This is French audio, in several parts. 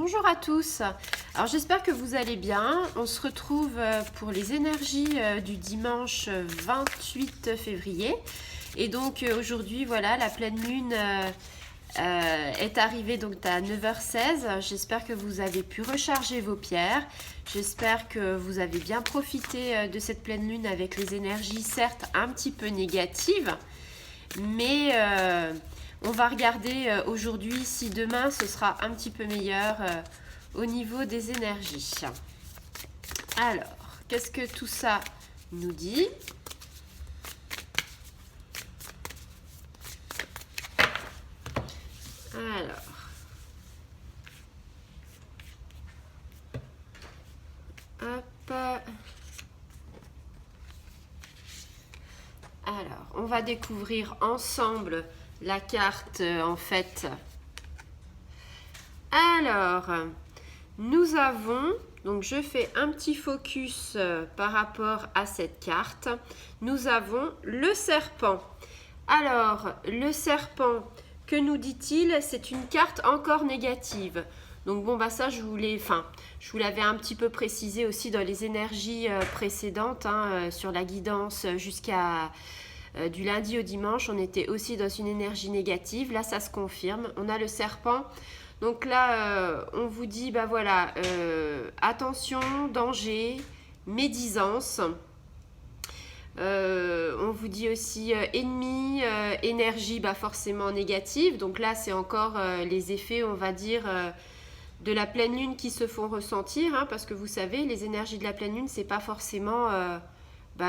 Bonjour à tous. Alors j'espère que vous allez bien. On se retrouve pour les énergies du dimanche 28 février. Et donc aujourd'hui, voilà, la pleine lune est arrivée donc à 9h16. J'espère que vous avez pu recharger vos pierres. J'espère que vous avez bien profité de cette pleine lune avec les énergies certes un petit peu négatives. Mais on va regarder aujourd'hui si demain ce sera un petit peu meilleur au niveau des énergies. Alors, qu'est-ce que tout ça nous dit ? Alors, on va découvrir ensemble la carte en fait. Alors, nous avons, donc je fais un petit focus par rapport à cette carte. Nous avons le serpent. Alors, le serpent, que nous dit-il? C'est une carte encore négative. Donc bon, bah ça, je vous l'avais un petit peu précisé aussi dans les énergies précédentes, sur la guidance jusqu'à du lundi au dimanche. On était aussi dans une énergie négative. Là, ça se confirme. On a le serpent. Donc là, on vous dit, bah voilà, attention, danger, médisance. On vous dit aussi ennemi, énergie forcément négative. Donc là, c'est encore les effets, on va dire, de la pleine lune qui se font ressentir. Parce que vous savez, les énergies de la pleine lune, c'est pas forcément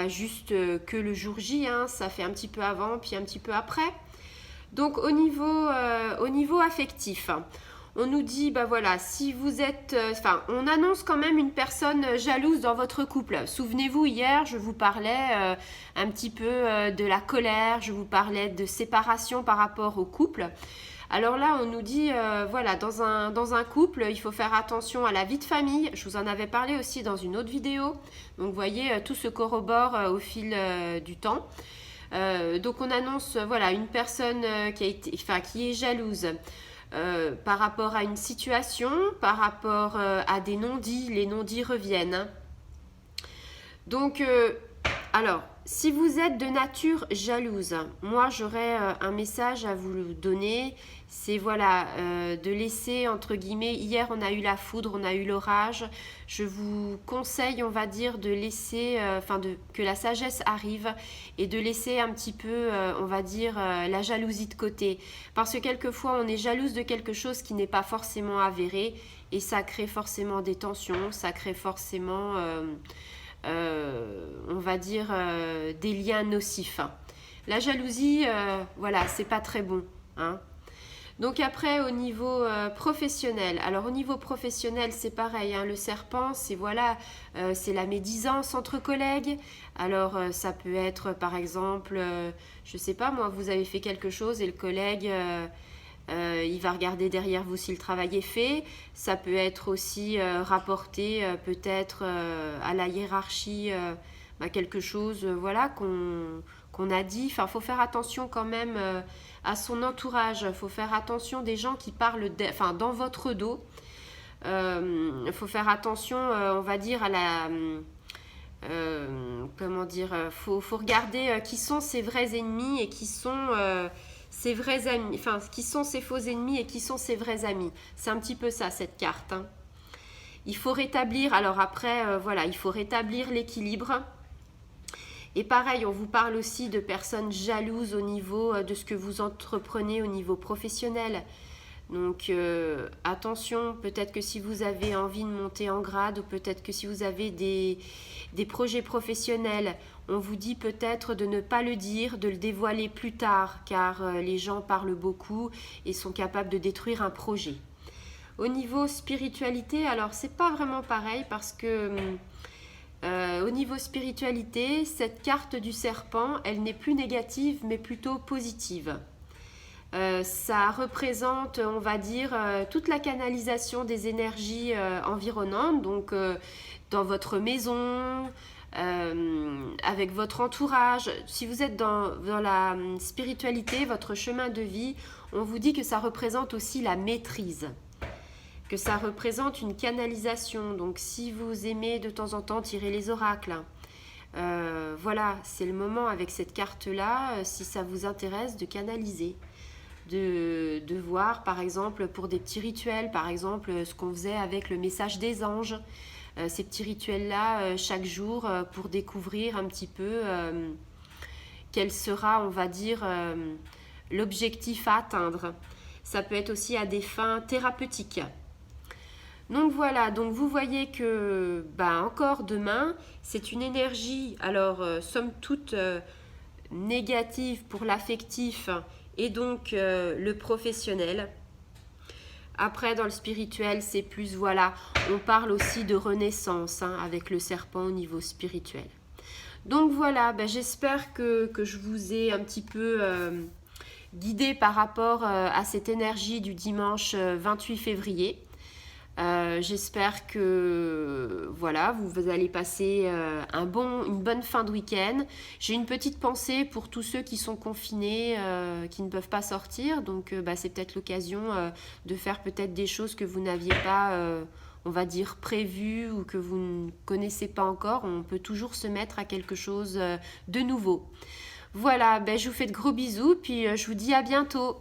juste que le jour J. Ça fait un petit peu avant, puis un petit peu après. Donc au niveau affectif, on nous dit, voilà, si vous êtes... on annonce quand même une personne jalouse dans votre couple. Souvenez-vous, hier, je vous parlais un petit peu de la colère, je vous parlais de séparation par rapport au couple. Alors là, on nous dit, voilà, dans un couple, il faut faire attention à la vie de famille. Je vous en avais parlé aussi dans une autre vidéo. Donc, vous voyez, tout se corrobore au fil du temps. Donc, on annonce, voilà, une personne qui est jalouse. Par rapport à une situation, par rapport à des non-dits, les non-dits reviennent. Donc, alors, si vous êtes de nature jalouse, moi j'aurais un message à vous donner, c'est voilà, de laisser entre guillemets, hier on a eu la foudre, on a eu l'orage, je vous conseille on va dire de laisser, que la sagesse arrive et de laisser un petit peu, on va dire, la jalousie de côté. Parce que quelquefois on est jalouse de quelque chose qui n'est pas forcément avéré et ça crée forcément des tensions, ça crée forcément... on va dire des liens nocifs. La jalousie, voilà, c'est pas très bon. Donc après, au niveau professionnel, alors au niveau professionnel, c'est pareil, le serpent, c'est voilà, c'est la médisance entre collègues. Alors ça peut être par exemple, je sais pas moi, vous avez fait quelque chose et le collègue... il va regarder derrière vous si le travail est fait. Ça peut être aussi rapporté peut-être à la hiérarchie quelque chose voilà, qu'on a dit. Enfin, il faut faire attention quand même à son entourage. Il faut faire attention des gens qui parlent dans votre dos. Il faut faire attention, on va dire, à la... comment dire, faut regarder qui sont ses vrais ennemis et qui sont... ses vrais amis, qui sont ses faux ennemis et qui sont ses vrais amis. C'est un petit peu ça, cette carte. Il faut rétablir, alors après, voilà, il faut rétablir l'équilibre. Et pareil, on vous parle aussi de personnes jalouses au niveau de ce que vous entreprenez au niveau professionnel. Donc attention, peut-être que si vous avez envie de monter en grade ou peut-être que si vous avez des projets professionnels, on vous dit peut-être de ne pas le dire, de le dévoiler plus tard car les gens parlent beaucoup et sont capables de détruire un projet. Au niveau spiritualité, alors c'est pas vraiment pareil parce que au niveau spiritualité, cette carte du serpent, elle n'est plus négative mais plutôt positive. Ça représente, on va dire, toute la canalisation des énergies environnantes, donc dans votre maison, avec votre entourage. Si vous êtes dans la spiritualité, votre chemin de vie, on vous dit que ça représente aussi la maîtrise. que ça représente une canalisation. Donc si vous aimez de temps en temps tirer les oracles, voilà, c'est le moment avec cette carte-là, si ça vous intéresse, de canaliser. De voir par exemple pour des petits rituels, par exemple ce qu'on faisait avec le message des anges, ces petits rituels-là chaque jour pour découvrir un petit peu quel sera, on va dire, l'objectif à atteindre. Ça peut être aussi à des fins thérapeutiques. Donc voilà, donc vous voyez que encore demain, c'est une énergie, alors somme toute négative pour l'affectif et donc le professionnel. Après, dans le spirituel, c'est plus, voilà, on parle aussi de renaissance avec le serpent au niveau spirituel. Donc voilà, j'espère que je vous ai un petit peu guidé par rapport à cette énergie du dimanche 28 février. J'espère que voilà, vous allez passer une bonne fin de week-end. J'ai une petite pensée pour tous ceux qui sont confinés, qui ne peuvent pas sortir. Donc c'est peut-être l'occasion de faire peut-être des choses que vous n'aviez pas, on va dire, prévues ou que vous ne connaissez pas encore. On peut toujours se mettre à quelque chose de nouveau. Voilà, je vous fais de gros bisous, puis je vous dis à bientôt.